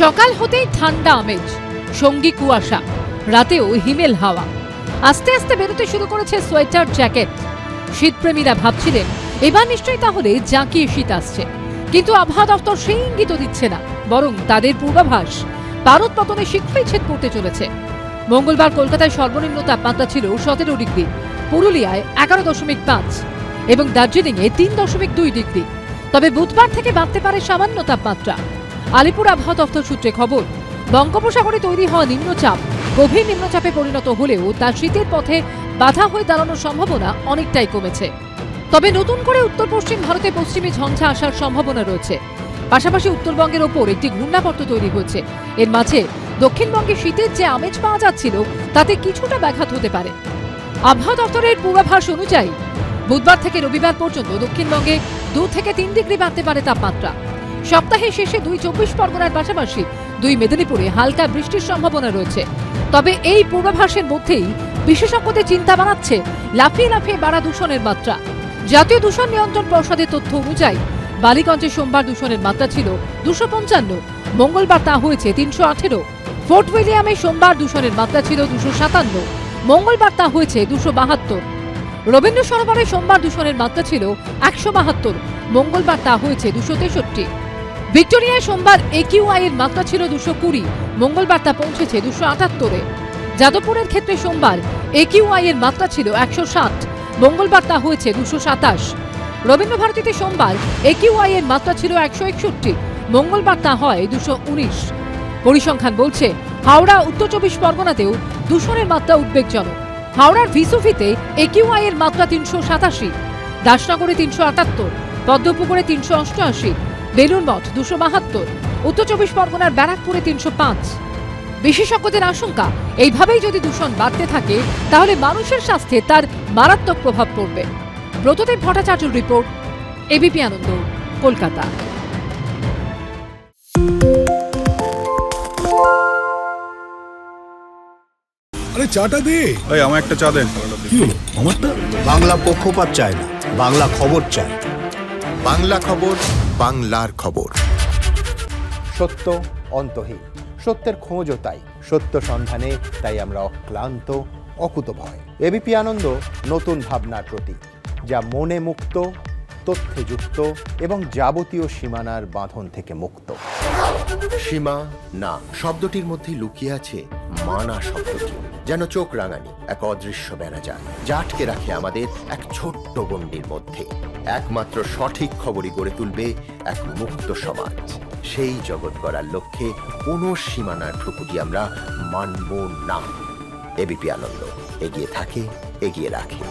সকাল হতেই ঠান্ডা আমেজ, সঙ্গী কুয়াশা, রাতেও হিমেল হাওয়া। আস্তে আস্তে বেরোতে শুরু করেছে সোয়েটার, জ্যাকেট। শীতপ্রেমীরা ভাবছিলেন এবার নিশ্চয়ই তাহলে জাঁকিয়ে শীত আসছে, কিন্তু আবহাওয়া দপ্তর সেই ইঙ্গিত দিচ্ছে না, বরং তাদের পূর্বাভাস ভারত পতনে শীঘ্রই ছেদ পড়তে চলেছে। মঙ্গলবার কলকাতায় সর্বনিম্ন তাপমাত্রা ছিল 17 ডিগ্রি, পুরুলিয়ায় 11.5 এবং দার্জিলিংয়ে 3.2 ডিগ্রি। তবে বুধবার থেকে বাড়তে পারে সামান্য তাপমাত্রা। আলিপুর আবহাওয়া দপ্তর সূত্রে খবর, বঙ্গোপসাগরে তৈরি হওয়া নিম্নচাপ গভীর নিম্নচাপে পরিণত হলেও তা শীতের পথে বাধা হয়ে দাঁড়ানোর সম্ভাবনা অনেকটাই কমেছে। তবে নতুন করে উত্তর পশ্চিম ভারতে পশ্চিমী ঝঞ্ঝা আসার সম্ভাবনা রয়েছে। পাশাপাশি উত্তরবঙ্গের ওপর একটি ঘূর্ণাবর্ত তৈরি হয়েছে। এর মাঝে দক্ষিণবঙ্গে শীতের যে আমেজ পাওয়া যাচ্ছিল তাতে কিছুটা ব্যাঘাত হতে পারে। আবহাওয়া দপ্তরের পূর্বাভাস অনুযায়ী বুধবার থেকে রবিবার পর্যন্ত দক্ষিণবঙ্গে 2 থেকে 3 ডিগ্রি বাড়তে পারে তাপমাত্রা। সপ্তাহের শেষে 24 পরগনার পাশাপাশি 2 মেদিনীপুরে হালকা বৃষ্টির সম্ভাবনা রয়েছে। তবে এই পূর্বাভাসের মধ্যেই বিশেষজ্ঞদের চিন্তা বাড়াচ্ছে লাফিয়ে লাফিয়ে বাড়া দূষণের মাত্রা। জাতীয় দূষণ নিয়ন্ত্রণ পর্ষদের তথ্য অনুযায়ী বালিগঞ্জে সোমবার দূষণের মাত্রা ছিল 255, মঙ্গলবার তা হয়েছে 318। ফোর্ট উইলিয়ামে সোমবার দূষণের মাত্রা ছিল 257, মঙ্গলবার তা হয়েছে 272। রবীন্দ্র সরোবরে সোমবার দূষণের মাত্রা ছিল 172, মঙ্গলবার তা হয়েছে 263। ভিক্টোরিয়ায় সোমবার AQI এর মাত্রা ছিল 220, মঙ্গলবার তা পৌঁছেছে 278-এ। যাদবপুরের ক্ষেত্রে সোমবার AQI এর মাত্রা ছিল 160, মঙ্গলবার তা হয়েছে 227। রবীন্দ্রভারতীতে সোমবার AQI এর মাত্রা ছিল 161, মঙ্গলবার তা হয় 219। পরিসংখ্যান বলছে হাওড়া, উত্তর 24 পরগনাতেও দূষণের মাত্রা উদ্বেগজনক। হাওড়ার ভিসুফিতে AQI এর মাত্রা 387, দাসনগরে 378, পদ্মপুকুরে 388, বেলুড়মঠ 272, উত্তর 24 পরগনার ব্যারাকপুরে 305। বিশেষজ্ঞদের আশঙ্কা, এইভাবেই যদি দূষণ বাড়তে থাকে তাহলে মানুষের স্বাস্থ্যে তার মারাত্মক প্রভাব পড়বে। ব্রতদেব ভট্টাচার্যের রিপোর্ট, এবিপি আনন্দ, কলকাতা। আরে চাটা দে। এই আমার একটা চা দেন। কি হলো আমারটা? বাংলা পক্ষপাত চায় না, বাংলা খবর চায়। বাংলা খবর, বাংলার খবর। সত্য অন্তহীন, সত্যের খোঁজও তাই, সত্য সন্ধানে তাই আমরা অক্লান্ত, অকুতভয়। এবিপি আনন্দ নতুন ভাবনার প্রতীক, যা মনে মুক্ত, তথ্যে যুক্ত এবং যাবতীয় সীমানার বাঁধন থেকে মুক্ত। সীমা না শব্দটির মধ্যে লুকিয়ে আছে মানা শব্দটি, যেন চোখ রাঙানি এক অদৃশ্য বেড়াজাল, যা আটকে রাখে আমাদের এক ছোট্ট গণ্ডির মধ্যে। একমাত্র সঠিক খবরই গড়ে তুলবে এক মুক্ত সমাজ। সেই জগৎ গড়ার লক্ষ্যে কোনো সীমানার ঠুকুটি আমরা মানব না। এবিপি আনন্দ এগিয়ে থাকে, এগিয়ে রাখে।